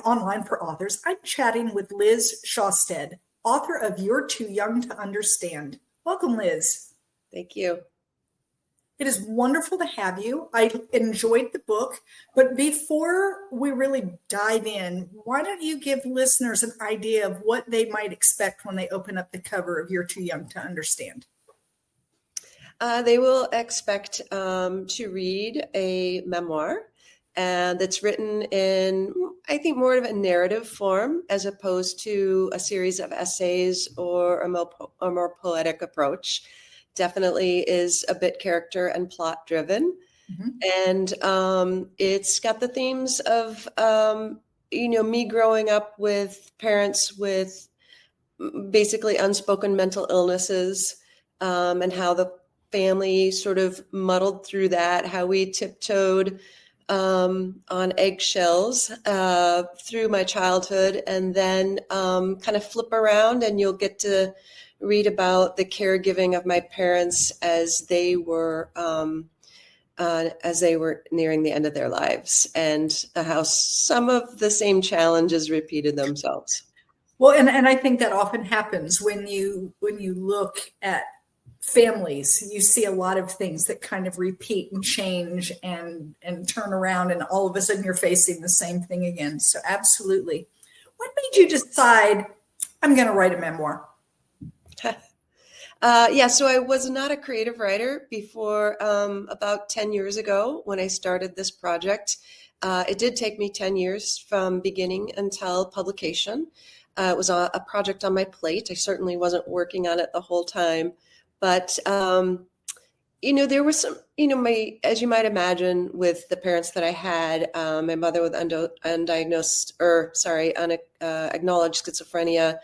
online for authors. I'm chatting with Liz Sjaastad, author of You're Too Young to Understand. Welcome, Liz. Thank you. It is wonderful to have you. I enjoyed the book, but before we really dive in, why don't you give listeners an idea of what they might expect when they open up the cover of You're Too Young to Understand? They will expect to read a memoir, and that's written in, I think, more of a narrative form as opposed to a series of essays or a more poetic approach. Definitely is a bit character and plot driven. Mm-hmm. And it's got the themes of, me growing up with parents with basically unspoken mental illnesses, and how the family sort of muddled through that, how we tiptoed on eggshells through my childhood, and then kind of flip around and you'll get to read about the caregiving of my parents as they were nearing the end of their lives, and how some of the same challenges repeated themselves. Well, and I think that often happens when you look at families. You see a lot of things that kind of repeat and change and turn around, and all of a sudden you're facing the same thing again. So absolutely. What made you decide, I'm going to write a memoir? So I was not a creative writer before about 10 years ago when I started this project. It did take me 10 years from beginning until publication. It was a project on my plate. I certainly wasn't working on it the whole time. But, there was some, as you might imagine, with the parents that I had, my mother with acknowledged schizophrenia,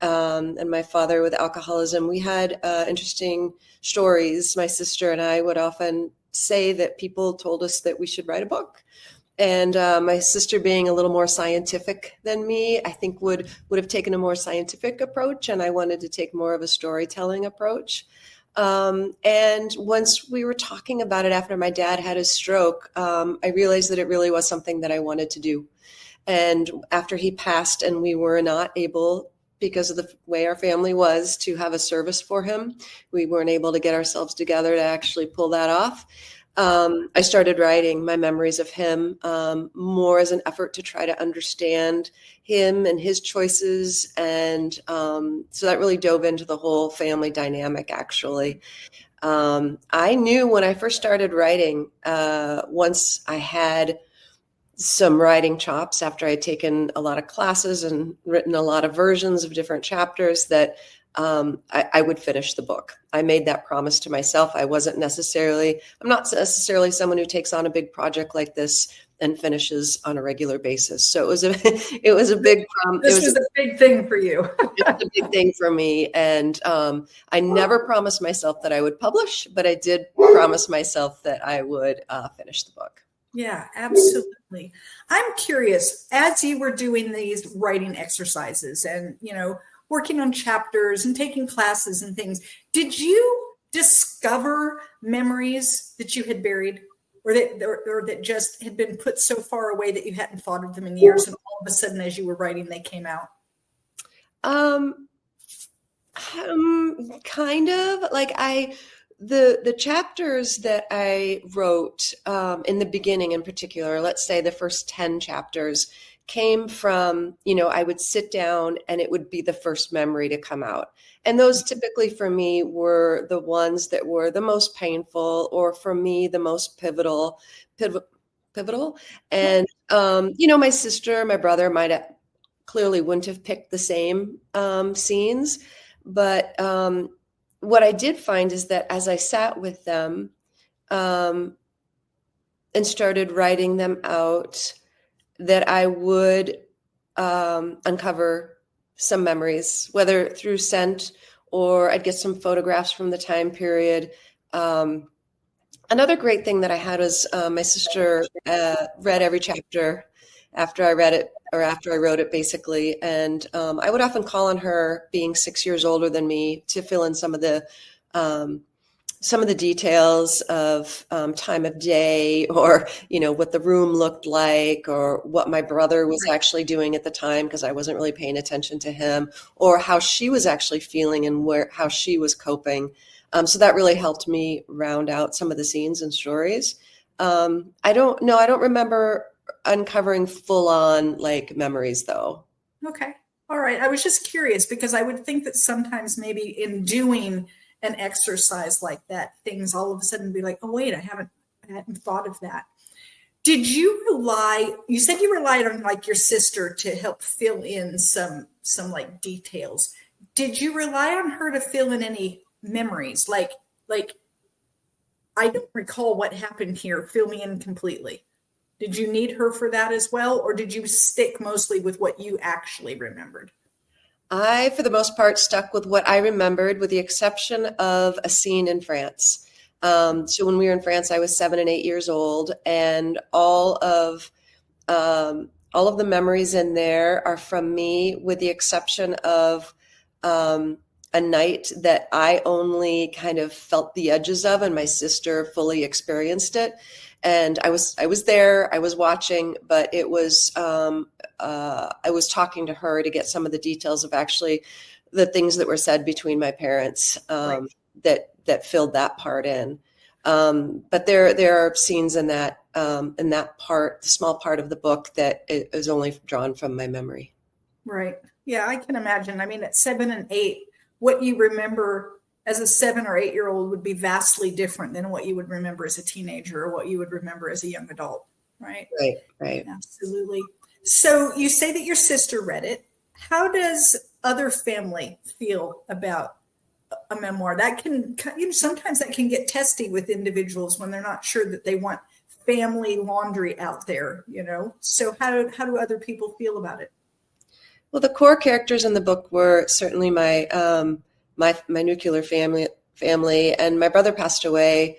and my father with alcoholism, we had interesting stories. My sister and I would often say that people told us that we should write a book. And my sister, being a little more scientific than me, I think would have taken a more scientific approach, and I wanted to take more of a storytelling approach. And once we were talking about it after my dad had his stroke, I realized that it really was something that I wanted to do. And after he passed and we were not able, because of the way our family was, to have a service for him, we weren't able to get ourselves together to actually pull that off. I started writing my memories of him, more as an effort to try to understand him and his choices. And so that really dove into the whole family dynamic, actually. I knew when I first started writing, once I had some writing chops after I'd taken a lot of classes and written a lot of versions of different chapters, that I would finish the book. I made that promise to myself. I'm not necessarily someone who takes on a big project like this and finishes on a regular basis. So it was a big This was a big thing for you. It was a big thing for me. And I never promised myself that I would publish, but I did promise myself that I would finish the book. Yeah, absolutely. I'm curious, as you were doing these writing exercises and, working on chapters and taking classes and things, did you discover memories that you had buried, or that just had been put so far away that you hadn't thought of them in years, and all of a sudden as you were writing they came out? Kind of. Like the chapters that I wrote in the beginning, in particular, let's say the first 10 chapters, came from, I would sit down and it would be the first memory to come out. And those typically for me were the ones that were the most painful, or for me, the most pivotal. And, my sister, my brother clearly wouldn't have picked the same scenes. But what I did find is that as I sat with them and started writing them out, that I would uncover some memories, whether through scent or I'd get some photographs from the time period. Another great thing that I had was my sister read every chapter after I read it, or after I wrote it, basically. And I would often call on her, being 6 years older than me, to fill in some of the some of the details of time of day, or, what the room looked like, or what my brother was actually doing at the time, because I wasn't really paying attention to him, or how she was actually feeling and how she was coping. So that really helped me round out some of the scenes and stories. I don't remember uncovering full on like memories though. Okay. All right. I was just curious because I would think that sometimes maybe in doing an exercise like that, things all of a sudden be like, oh, wait, I hadn't thought of that. Did you said you relied on like your sister to help fill in some like details. Did you rely on her to fill in any memories? Like, I don't recall what happened here. Fill me in completely. Did you need her for that as well? Or did you stick mostly with what you actually remembered? I, for the most part, stuck with what I remembered, with the exception of a scene in France. So when we were in France, I was 7 and 8 years old, and all of the memories in there are from me, with the exception of a night that I only kind of felt the edges of, and my sister fully experienced it. And I was there, I was watching, but it was I was talking to her to get some of the details of actually the things that were said between my parents, that filled that part in. But there are scenes in that part, the small part of the book, that is only drawn from my memory. Right. Yeah, I can imagine. I mean, at 7 and 8, what you remember as a 7 or 8 year old would be vastly different than what you would remember as a teenager or what you would remember as a young adult. Right. Right. Absolutely. So you say that your sister read it. How does other family feel about a memoir? That can, sometimes that can get testy with individuals when they're not sure that they want family laundry out there, So how do other people feel about it? Well, the core characters in the book were certainly my nuclear family, and my brother passed away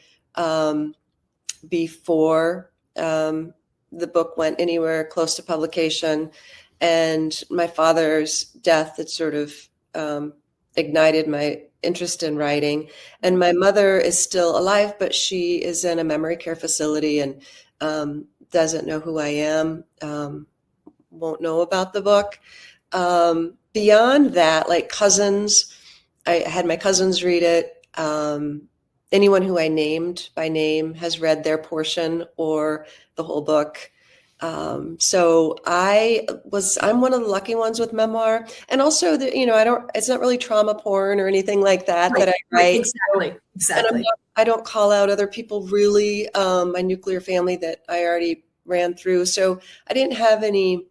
before the book went anywhere close to publication, and my father's death had sort of ignited my interest in writing. And my mother is still alive, but she is in a memory care facility and doesn't know who I am, won't know about the book. Beyond that, like cousins, I had my cousins read it. Anyone who I named by name has read their portion or the whole book. So I'm one of the lucky ones with memoir, and also that, it's not really trauma porn or anything like that that I write. Exactly. And I don't call out other people really, my nuclear family that I already ran through. So I didn't have any,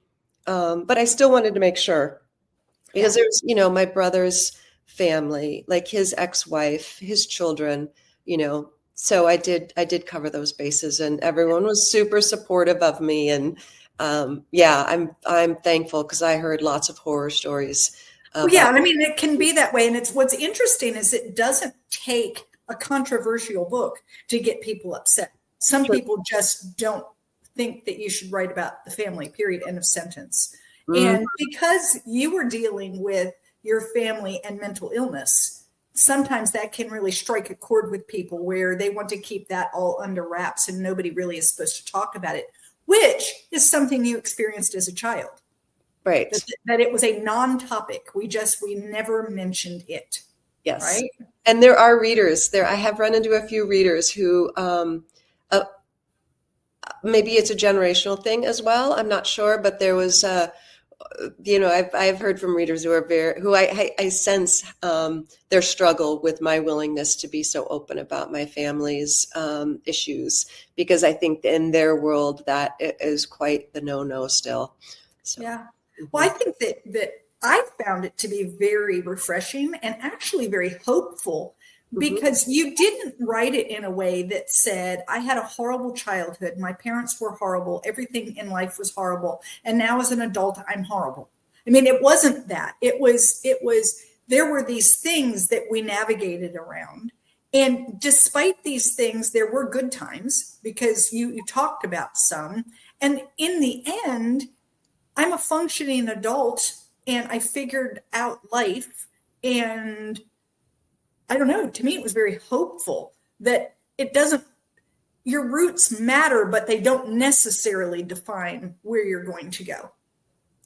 but I still wanted to make sure, because there's, my brother's family, like his ex-wife, his children, so I did cover those bases, and everyone was super supportive of me. And I'm thankful, because I heard lots of horror stories. I mean, it can be that way. And what's interesting is it doesn't take a controversial book to get people upset. Some people just don't think that you should write about the family, period, end of sentence. Mm-hmm. And because you were dealing with your family and mental illness, sometimes that can really strike a chord with people where they want to keep that all under wraps and nobody really is supposed to talk about it, which is something you experienced as a child. Right. That it was a non-topic. We never mentioned it. Yes. Right. And there are readers there. I have run into a few readers who, maybe it's a generational thing as well. I'm not sure, but there was, I've heard from readers who I sense their struggle with my willingness to be so open about my family's issues, because I think in their world that is quite the no still. So. Yeah. Well, I think that I found it to be very refreshing and actually very hopeful, because you didn't write it in a way that said, I had a horrible childhood. My parents were horrible. Everything in life was horrible. And now as an adult, I'm horrible. I mean, it wasn't that. It was, there were these things that we navigated around. And despite these things, there were good times, because you talked about some. And in the end, I'm a functioning adult and I figured out life, and I don't know, to me, it was very hopeful. that it doesn't, your roots matter, but they don't necessarily define where you're going to go.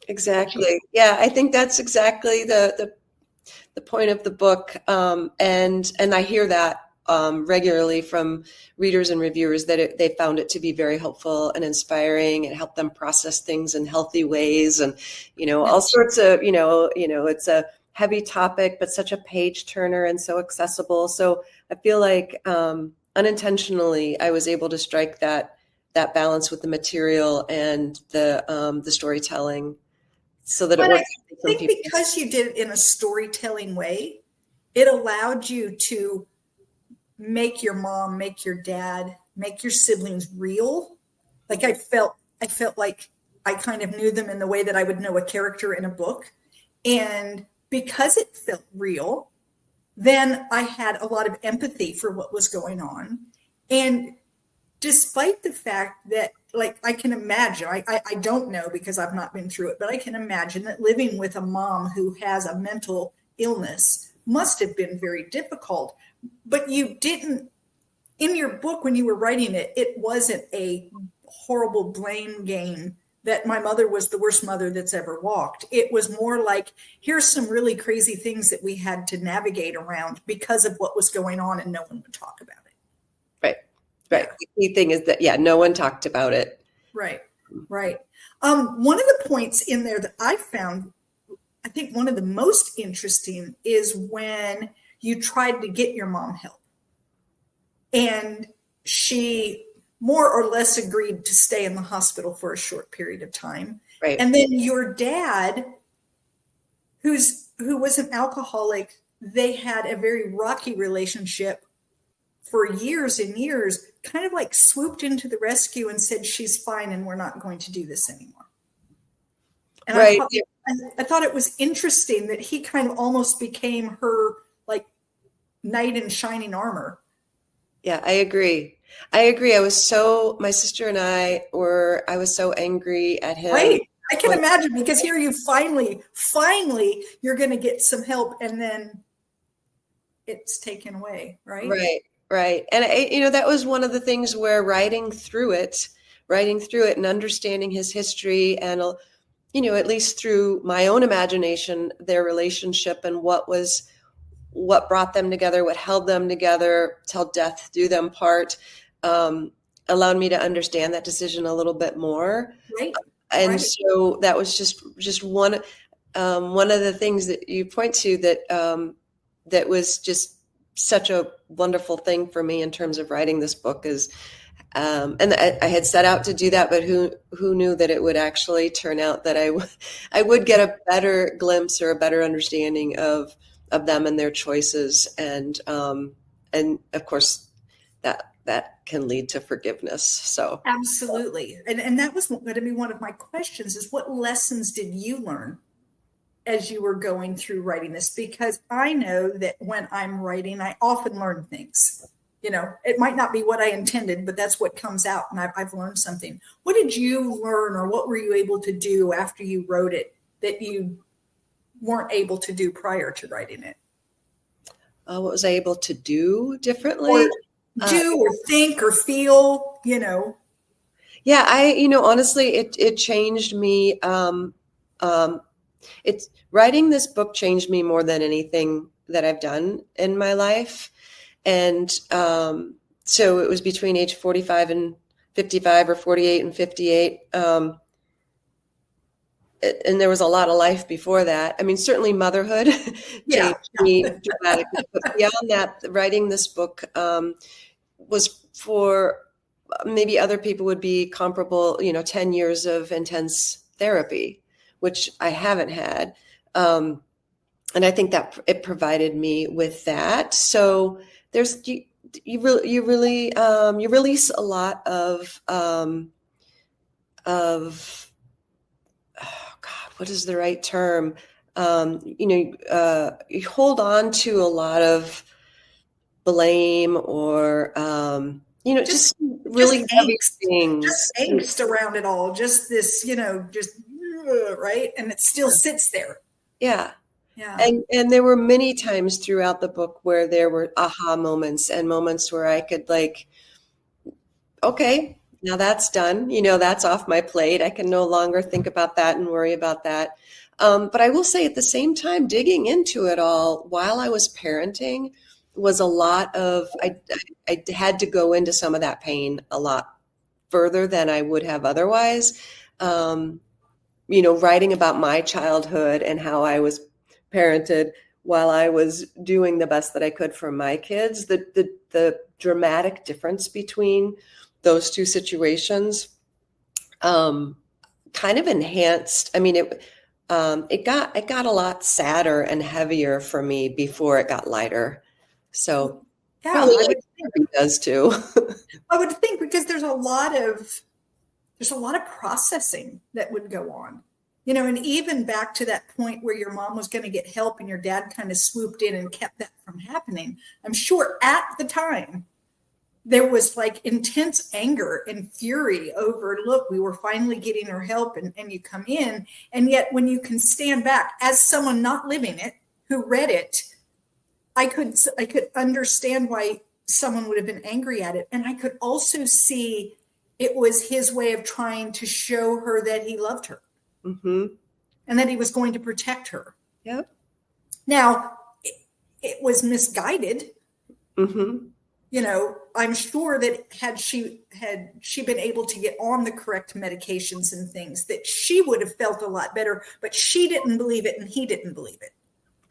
Exactly. Yeah, I think that's exactly the point of the book. And I hear that regularly from readers and reviewers that they found it to be very helpful and inspiring and helped them process things in healthy ways. And, all sorts of, it's a heavy topic, but such a page turner and so accessible. So I feel like unintentionally I was able to strike that balance with the material and the storytelling, so that but it works. I think because you did it in a storytelling way, it allowed you to make your mom, make your dad, make your siblings real. Like I felt like I kind of knew them in the way that I would know a character in a book. And because it felt real, then I had a lot of empathy for what was going on. And despite the fact that, like, I can imagine, I don't know because I've not been through it, but I can imagine that living with a mom who has a mental illness must have been very difficult. But you didn't, in your book, when you were writing it, it wasn't a horrible blame game that my mother was the worst mother that's ever walked. It was more like, here's some really crazy things that we had to navigate around because of what was going on, and no one would talk about it. Right. The key thing is that, no one talked about it. Right. One of the points in there that I found, I think one of the most interesting, is when you tried to get your mom help. And she more or less agreed to stay in the hospital for a short period of time. Right. And then your dad, who was an alcoholic, they had a very rocky relationship for years and years, kind of like swooped into the rescue and said, she's fine and we're not going to do this anymore. And right. I thought it was interesting that he kind of almost became her like knight in shining armor. Yeah, I agree. My sister and I was so angry at him. Right. I can imagine, because here you finally, you're going to get some help, and then it's taken away. Right. And that was one of the things where writing through it and understanding his history and, at least through my own imagination, their relationship and what brought them together, what held them together till death do them part, allowed me to understand that decision a little bit more. Right. And so that was just one of the things that you point to that was just such a wonderful thing for me in terms of writing this book is, and I had set out to do that, but who knew that it would actually turn out that I would get a better glimpse or a better understanding of them and their choices. And of course that can lead to forgiveness. So absolutely. And that was going to be one of my questions, is what lessons did you learn as you were going through writing this? Because I know that when I'm writing, I often learn things. It might not be what I intended, but that's what comes out, and I've learned something. What did you learn, or what were you able to do after you wrote it that you weren't able to do prior to writing it? What was I able to do differently? Or do or think or feel, Yeah, honestly, it changed me. It's writing this book changed me more than anything that I've done in my life. And so it was between age 45 and 55, or 48 and 58. And there was a lot of life before that. I mean, certainly motherhood changed me dramatically. But beyond that, writing this book was for maybe other people would be comparable, 10 years of intense therapy, which I haven't had. And I think that it provided me with that. So there's, you release a lot of, oh God, what is the right term? You hold on to a lot of blame or, just really heavy things. Just angst around it all. Just this, right? And it still sits there. Yeah. Yeah. And there were many times throughout the book where there were aha moments and moments where I could like, okay, now that's done. That's off my plate. I can no longer think about that and worry about that. But I will say at the same time, digging into it all while I was parenting was a lot of, I had to go into some of that pain a lot further than I would have otherwise. Writing about my childhood and how I was parented while I was doing the best that I could for my kids, the dramatic difference between those two situations kind of enhanced. I mean, it got a lot sadder and heavier for me before it got lighter. So Yeah, probably like it does too. I would think because there's a lot of processing that would go on, and even back to that point where your mom was going to get help and your dad kind of swooped in and kept that from happening. I'm sure at the time there was like intense anger and fury over, look, we were finally getting her help and you come in. And yet when you can stand back as someone not living it, who read it, I could understand why someone would have been angry at it. And I could also see it was his way of trying to show her that he loved her and that he was going to protect her. Yep. Now, it was misguided. I'm sure that had she been able to get on the correct medications and things, that she would have felt a lot better, but she didn't believe it and he didn't believe it.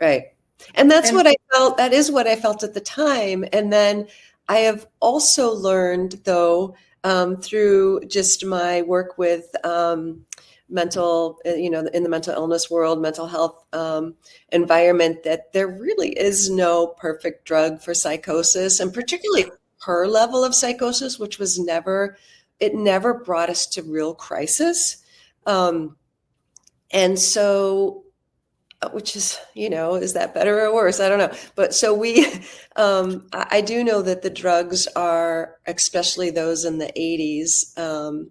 Right. And that's what I felt. That is what I felt at the time. And then I have also learned, though, through just my work with mental, in the mental illness world, mental health environment, that there really is no perfect drug for psychosis, and particularly her level of psychosis, which was never brought us to real crisis. And so, which is, is that better or worse? I don't know. But so I do know that the drugs are, especially those in the 80s,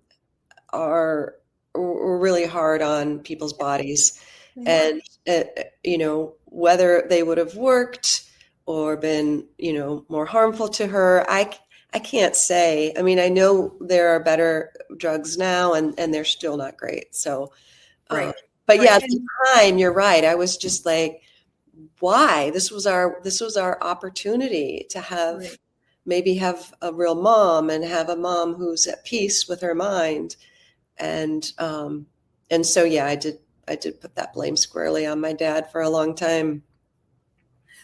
are really hard on people's bodies. And, whether they would have worked or been, more harmful to her, I can't say. I mean, I know there are better drugs now and they're still not great. So, right. But yeah, at the time, you're right. I was just like, why? This was our opportunity to maybe have a real mom and have a mom who's at peace with her mind. And so, yeah, I did put that blame squarely on my dad for a long time.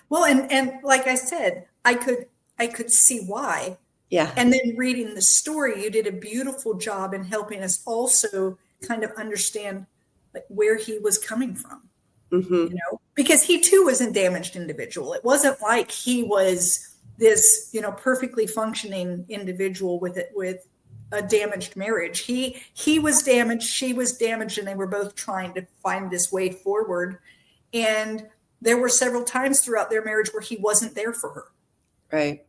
Well, and like I said, I could see why. Yeah. And then reading the story, you did a beautiful job in helping us also kind of understand like where he was coming from, because he too was a damaged individual. It wasn't like he was this, perfectly functioning individual with a damaged marriage. He was damaged, she was damaged, and they were both trying to find this way forward. And there were several times throughout their marriage where he wasn't there for her. Right.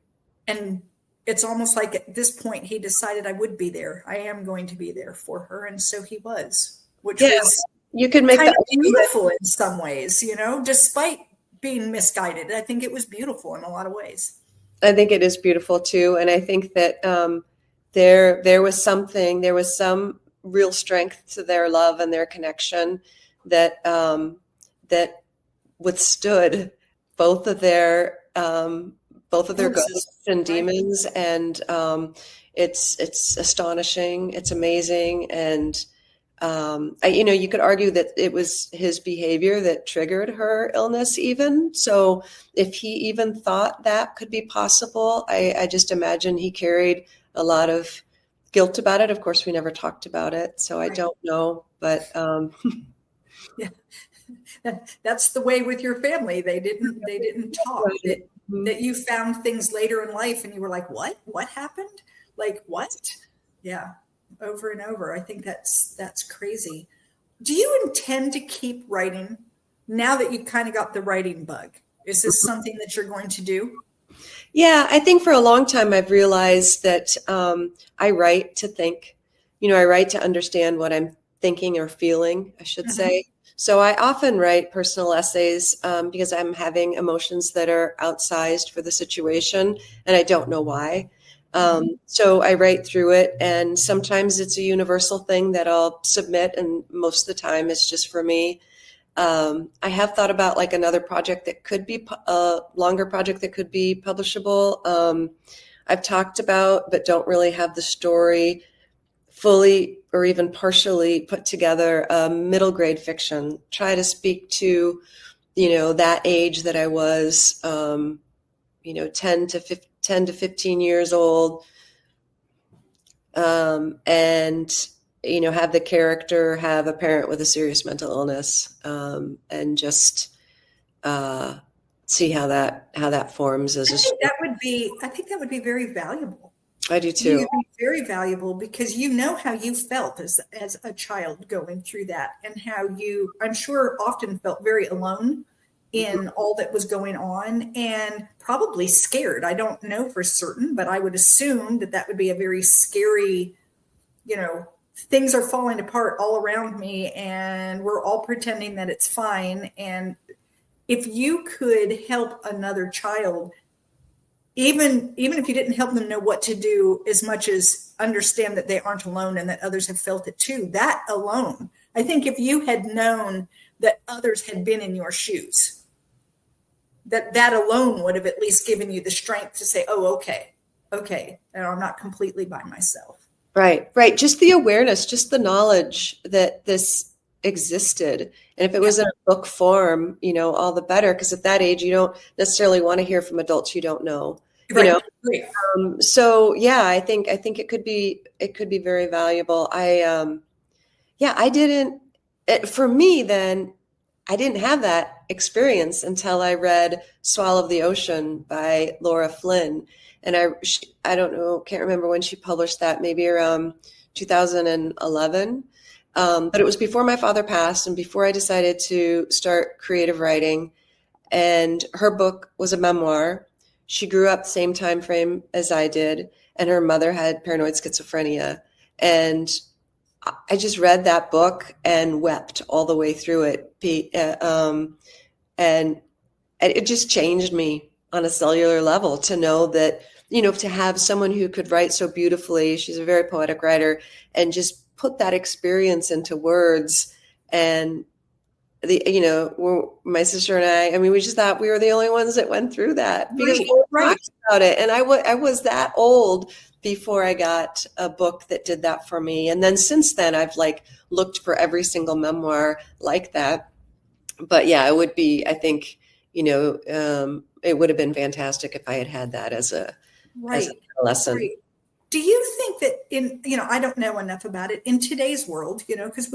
And it's almost like at this point he decided, I would be there. I am going to be there for her. And so he was. Which was you could make kind that of beautiful in some ways, despite being misguided. I think it was beautiful in a lot of ways. I think it is beautiful too. And I think that there was some real strength to their love and their connection that withstood both of their ghosts and demons. And it's astonishing. It's amazing. And you could argue that it was his behavior that triggered her illness even. So if he even thought that could be possible, I just imagine he carried a lot of guilt about it. Of course, we never talked about it, so I don't know. But yeah, that's the way with your family. They didn't talk. That you found things later in life and you were like, what happened? Like what? Yeah. Over and over. I think that's crazy. Do you intend to keep writing now that you've kind of got the writing bug? Is this something that you're going to do? Yeah, I think for a long time I've realized that I write to think. I write to understand what I'm thinking or feeling, I should say. So I often write personal essays because I'm having emotions that are outsized for the situation, and I don't know why. So I write through it, and sometimes it's a universal thing that I'll submit, and most of the time it's just for me. I have thought about like another project that could be a longer project that could be publishable. I've talked about, but don't really have the story fully or even partially put together, middle grade fiction. Try to speak to, that age that I was, 10 to 15 years old, and have the character have a parent with a serious mental illness, and just see how that forms as a story. I think that would be very valuable. I do too. You'd be very valuable because you know how you felt as a child going through that, and how you, I'm sure, often felt very alone in all that was going on, and probably scared. I don't know for certain, but I would assume that would be a very scary, things are falling apart all around me and we're all pretending that it's fine. And if you could help another child, even if you didn't help them know what to do, as much as understand that they aren't alone and that others have felt it too, that alone, I think if you had known that others had been in your shoes, that alone would have at least given you the strength to say, oh, okay, and I'm not completely by myself. Right. Just the awareness, just the knowledge that this existed. And if it was in a book form, all the better, because at that age, you don't necessarily want to hear from adults you don't know. Right. So yeah, I think it could be very valuable. For me then, I didn't have that experience until I read Swallow of the Ocean by Laura Flynn. And I don't know, can't remember when she published that, maybe around 2011. But it was before my father passed and before I decided to start creative writing. And her book was a memoir. She grew up the same time frame as I did, and her mother had paranoid schizophrenia. And I just read that book and wept all the way through it. And it just changed me on a cellular level to know that, to have someone who could write so beautifully, she's a very poetic writer, and just put that experience into words. And my sister and I mean, we just thought we were the only ones that went through that because we talked about it. And I was that old before I got a book that did that for me. And then since then, I've looked for every single memoir like that. But yeah, it would be, I think, it would have been fantastic if I had had that as a lesson. Right. Do you think that I don't know enough about it in today's world, because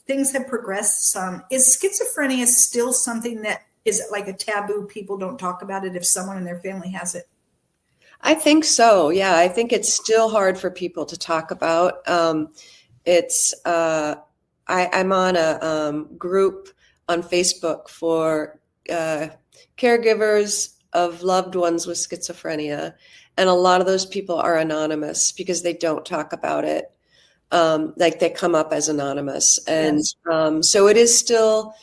things have progressed some. Is schizophrenia still something that is like a taboo? People don't talk about it if someone in their family has it. I think so. Yeah, I think it's still hard for people to talk about. I'm on a group on Facebook for caregivers of loved ones with schizophrenia. And a lot of those people are anonymous because they don't talk about it. They come up as anonymous. And so it is still,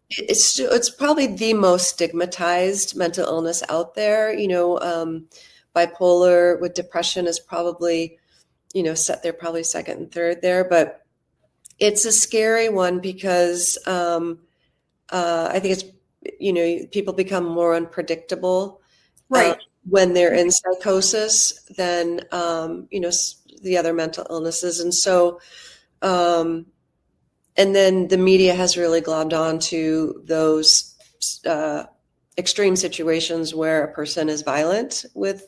it's probably the most stigmatized mental illness out there. Bipolar with depression is probably, they're probably second and third there, but it's a scary one because I think it's, people become more unpredictable when they're in psychosis than, the other mental illnesses. And so, and then the media has really globbed on to those extreme situations where a person is violent with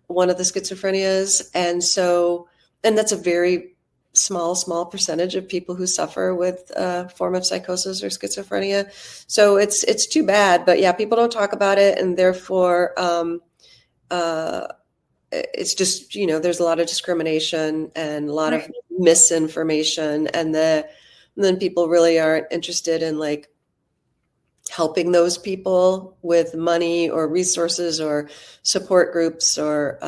one of the schizophrenias. And that's a very small percentage of people who suffer with a form of psychosis or schizophrenia. So it's too bad, but yeah, people don't talk about it. And therefore, it's just, there's a lot of discrimination and a lot of misinformation. And then people really aren't interested in helping those people with money or resources or support groups or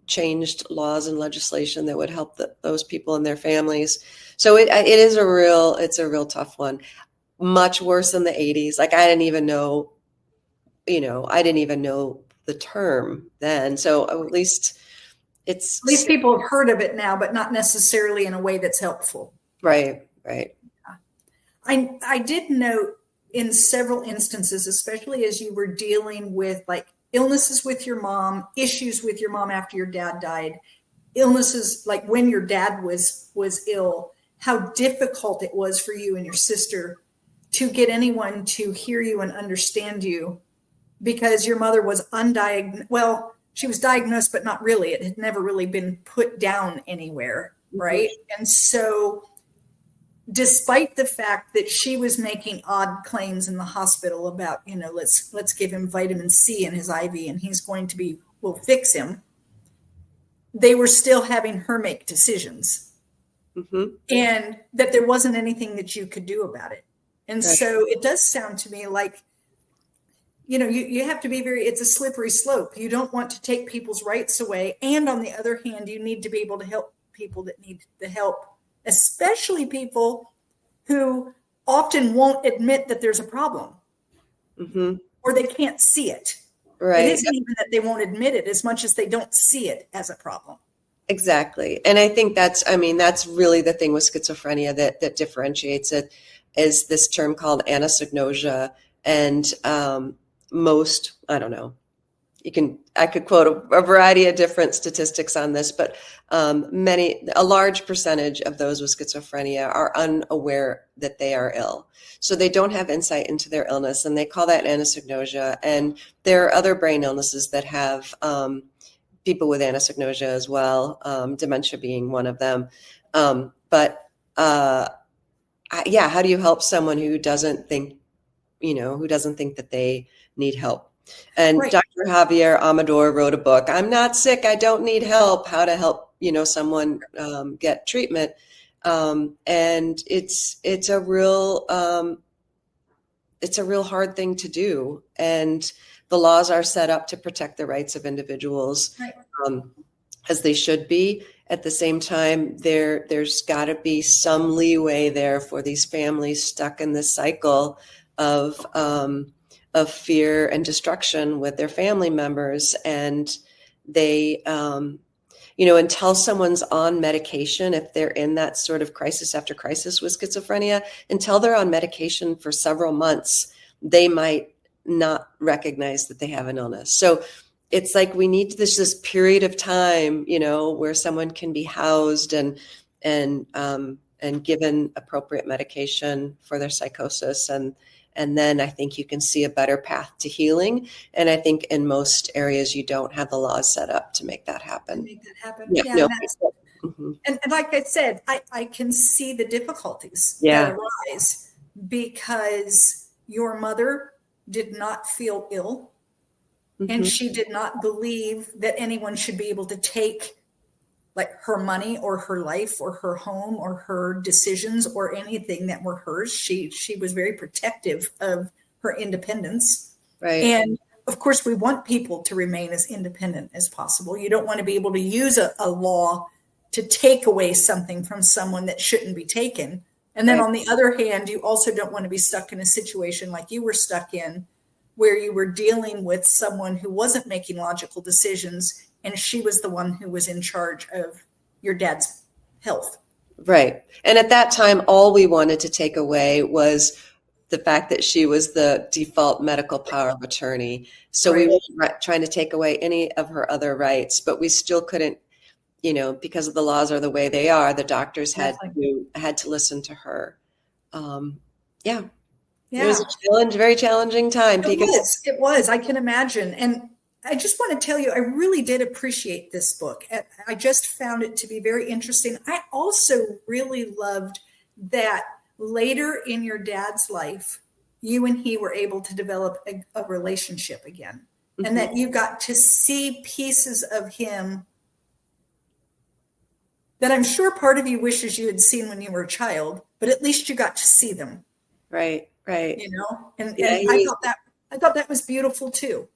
changed laws and legislation that would help those people and their families. So it's a real tough one. much worse in the 80s. Like I didn't even know, I didn't even know the term then. So at least people have heard of it now, but not necessarily in a way that's helpful. Right. I did note in several instances, especially as you were dealing with like illnesses with your mom, issues with your mom after your dad died, illnesses like when your dad was ill, how difficult it was for you and your sister to get anyone to hear you and understand you, because your mother was undiagnosed. Well, she was diagnosed, but not really. It had never really been put down anywhere, right? Mm-hmm. And so despite the fact that she was making odd claims in the hospital about, let's give him vitamin C in his IV and we'll fix him, they were still having her make decisions. Mm-hmm. And that there wasn't anything that you could do about it. And right. So it does sound to me like, you have to be it's a slippery slope. You don't want to take people's rights away. And on the other hand, you need to be able to help people that need the help, especially people who often won't admit that there's a problem, mm-hmm. or they can't see it. Right. It isn't even that they won't admit it as much as they don't see it as a problem. Exactly. And I think that's really the thing with schizophrenia that differentiates it, is this term called anosognosia. And I don't know, I could quote a variety of different statistics on this, but a large percentage of those with schizophrenia are unaware that they are ill. So they don't have insight into their illness, and they call that anosognosia. And there are other brain illnesses that have people with anosognosia as well, dementia being one of them. How do you help someone who doesn't think that they need help? And right. Dr. Javier Amador wrote a book, I'm Not Sick, I Don't Need Help, how to help, someone get treatment. And it's a real hard thing to do. And the laws are set up to protect the rights of individuals, right. As they should be. At the same time, there's got to be some leeway there for these families stuck in this cycle of fear and destruction with their family members. And they, until someone's on medication, if they're in that sort of crisis after crisis with schizophrenia, until they're on medication for several months, they might not recognize that they have an illness. So it's like we need this period of time, where someone can be housed and given appropriate medication for their psychosis. And then I think you can see a better path to healing. And I think in most areas, you don't have the laws set up to make that happen. Yeah. Mm-hmm. And like I said, I can see the difficulties that arise because your mother did not feel ill, mm-hmm. and she did not believe that anyone should be able to take like her money or her life or her home or her decisions or anything that were hers. She was very protective of her independence. Right. And of course, we want people to remain as independent as possible. You don't want to be able to use a law to take away something from someone that shouldn't be taken. And then on the other hand, you also don't want to be stuck in a situation like you were stuck in, where you were dealing with someone who wasn't making logical decisions, and she was the one who was in charge of your dad's health. Right. And at that time, all we wanted to take away was the fact that she was the default medical power of attorney. So we weren't trying to take away any of her other rights, but we still couldn't, because of the laws are the way they are, the doctors had to listen to her. It was a very challenging time. It was. I can imagine. And I just want to tell you, I really did appreciate this book. I just found it to be very interesting. I also really loved that later in your dad's life, you and he were able to develop a relationship again, mm-hmm. and that you got to see pieces of him that I'm sure part of you wishes you had seen when you were a child, but at least you got to see them. Right. And I thought that was beautiful too.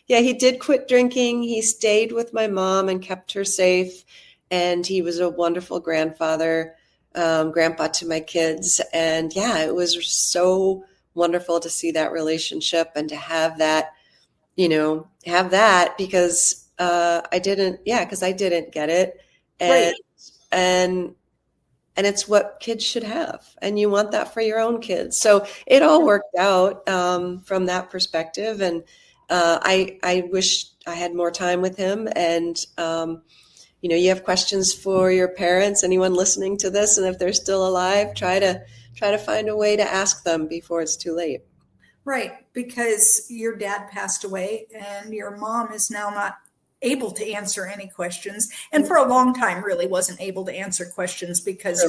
Yeah, he did quit drinking. He stayed with my mom and kept her safe. And he was a wonderful grandfather. grandpa to my kids. And yeah, it was so wonderful to see that relationship and to have that, because I didn't get it. And, Right. and, and it's what kids should have. And you want that for your own kids. So it all worked out from that perspective. And I wish I had more time with him. And, you have questions for your parents, anyone listening to this, and if they're still alive, try to find a way to ask them before it's too late. Right. Because your dad passed away and your mom is now not able to answer any questions. And for a long time really wasn't able to answer questions because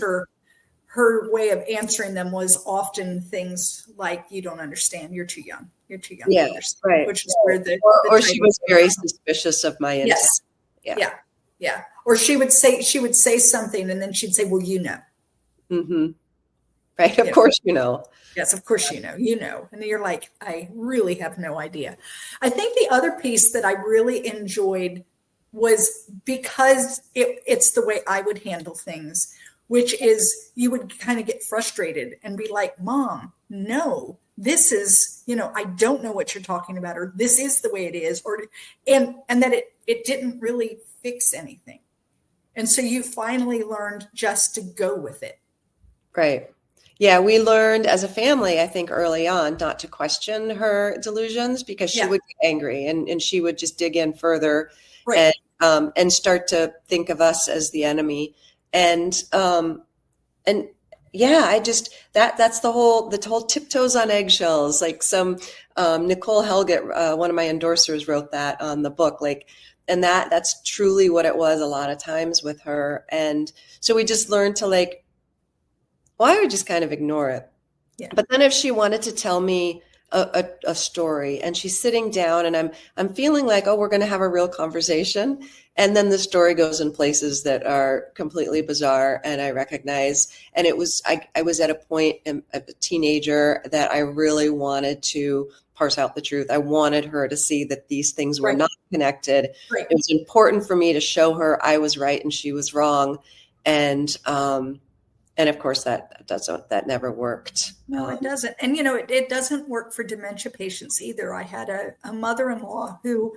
her way of answering them was often things like, you don't understand, you're too young. You're too young to understand. Right. Which is where or she was very suspicious of my intent. Yes. Yeah. Or she would say something and then she'd say, well, Mm-hmm. Right. Of course, Yes, of course, and you're like, I really have no idea. I think the other piece that I really enjoyed was because it's the way I would handle things, which is you would kind of get frustrated and be like, Mom, no, this is, I don't know what you're talking about, or this is the way it is, and that it didn't really fix anything. And so you finally learned just to go with it. Right. Yeah, we learned as a family, I think early on, not to question her delusions because she would get angry and she would just dig in further and start to think of us as the enemy. And yeah, that's the whole tiptoes on eggshells. Like some Nicole Helget, one of my endorsers, wrote that on the book. And that's truly what it was a lot of times with her. And so we just learned to I would just kind of ignore it. Yeah. But then if she wanted to tell me a story and she's sitting down and I'm feeling like, oh, we're going to have a real conversation. And then the story goes in places that are completely bizarre. And I recognize, and I was at a point as a teenager that I really wanted to parse out the truth. I wanted her to see that these things were not connected. Right. It was important for me to show her I was right and she was wrong. And of course that never worked. No, it doesn't. And, it doesn't work for dementia patients either. I had a mother-in-law who,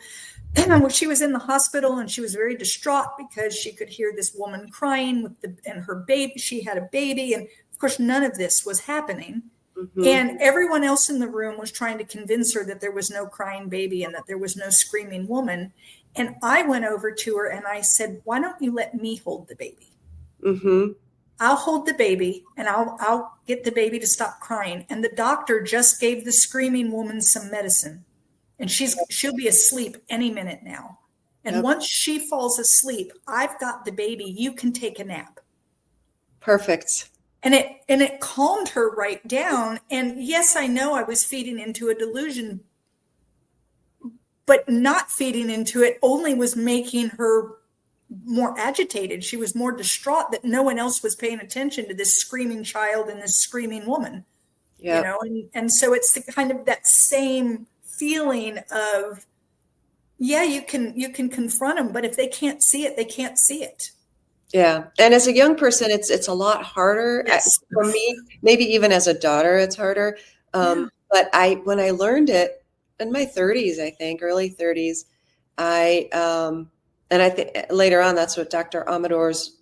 she was in the hospital and she was very distraught because she could hear this woman crying and her baby, she had a baby. And of course, none of this was happening. Mm-hmm. And everyone else in the room was trying to convince her that there was no crying baby and that there was no screaming woman. And I went over to her and I said, why don't you let me hold the baby? Mm-hmm. I'll hold the baby and I'll get the baby to stop crying. And the doctor just gave the screaming woman some medicine and she'll be asleep any minute now. And once she falls asleep, I've got the baby. You can take a nap. Perfect. And it calmed her right down. And yes, I know I was feeding into a delusion, but not feeding into it only was making her more agitated. She was more distraught that no one else was paying attention to this screaming child and this screaming woman. Yeah. And so it's the kind of that same feeling of, you can confront them, but if they can't see it, they can't see it. Yeah. And as a young person, it's a lot harder. Yes. For me, maybe even as a daughter, it's harder. But when I learned it in my 30s, I think early 30s, and I think later on, that's what Dr. Amador's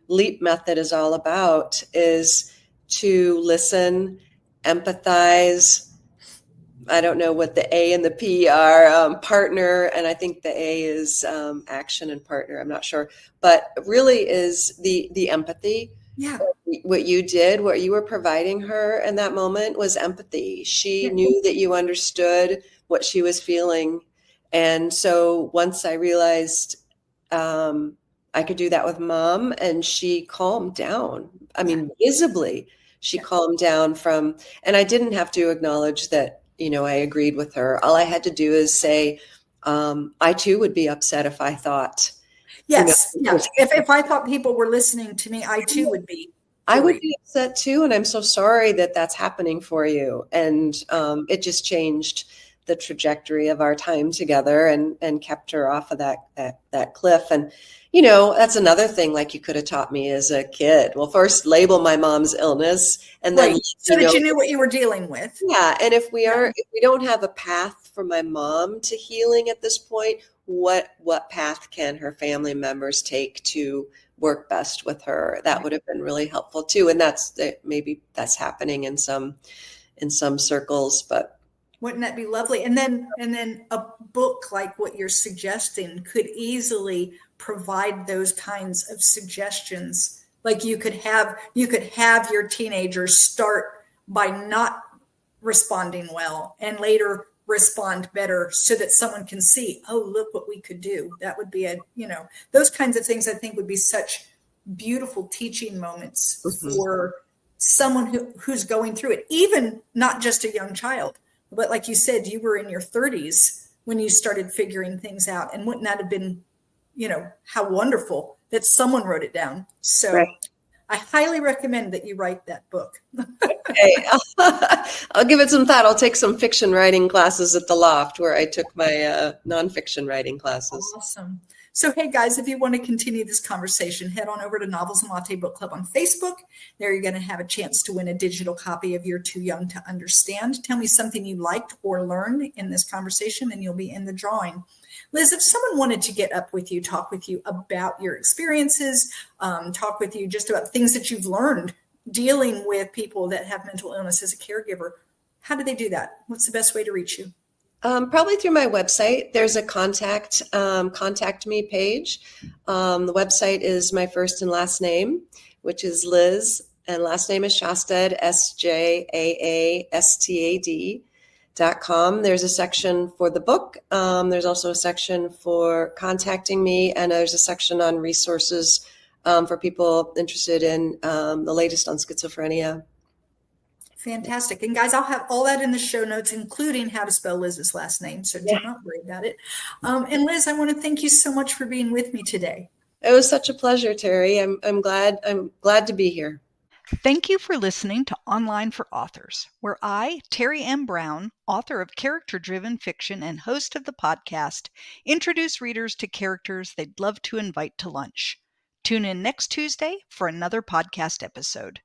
LEAP method is all about, is to listen, empathize. I don't know what the A and the P are, partner. And I think the A is action and partner. I'm not sure. But really is the empathy. Yeah. What you did, what you were providing her in that moment was empathy. She knew that you understood what she was feeling. And so once I realized I could do that with Mom, and she calmed down. I mean, visibly, she calmed down and I didn't have to acknowledge that, I agreed with her. All I had to do is say, I too would be upset if I thought. Yes. If I thought people were listening to me, I too would be. I would be upset too. And I'm so sorry that that's happening for you. And it just changed the trajectory of our time together and kept her off of that cliff. And, you know, that's another thing, like, you could have taught me as a kid. Well, first label my mom's illness, and then, right, so that you knew what you were dealing with. Yeah. And if we don't have a path for my mom to healing at this point, what path can her family members take to work best with her? That would have been really helpful too. And maybe that's happening in some circles, but wouldn't that be lovely? And then a book like what you're suggesting could easily provide those kinds of suggestions. Like you could have your teenagers start by not responding well and later respond better, so that someone can see, oh, look what we could do. That would be those kinds of things I think would be such beautiful teaching moments for someone who's going through it, even not just a young child, but like you said, you were in your 30s when you started figuring things out. And wouldn't that have been, how wonderful that someone wrote it down. So right. I highly recommend that you write that book. Okay. I'll give it some thought. I'll take some fiction writing classes at the Loft, where I took my nonfiction writing classes. Awesome. So, hey guys, if you want to continue this conversation, head on over to Novels and Latte Book Club on Facebook. There you're going to have a chance to win a digital copy of You're Too Young to Understand. Tell me something you liked or learned in this conversation, and you'll be in the drawing. Liz, if someone wanted to get up with you, talk with you about your experiences, talk with you just about things that you've learned dealing with people that have mental illness as a caregiver, how do they do that? What's the best way to reach you? Probably through my website. There's a contact me page. The website is my first and last name, which is Liz, and last name is Sjaastad, SJAASTAD.com. There's a section for the book. There's also a section for contacting me, and there's a section on resources for people interested in the latest on schizophrenia. Fantastic. And guys, I'll have all that in the show notes, including how to spell Liz's last name. So do not worry about it. And Liz, I want to thank you so much for being with me today. It was such a pleasure, Terry. I'm glad to be here. Thank you for listening to Online for Authors, where I, Terry M. Brown, author of character-driven fiction and host of the podcast, introduce readers to characters they'd love to invite to lunch. Tune in next Tuesday for another podcast episode.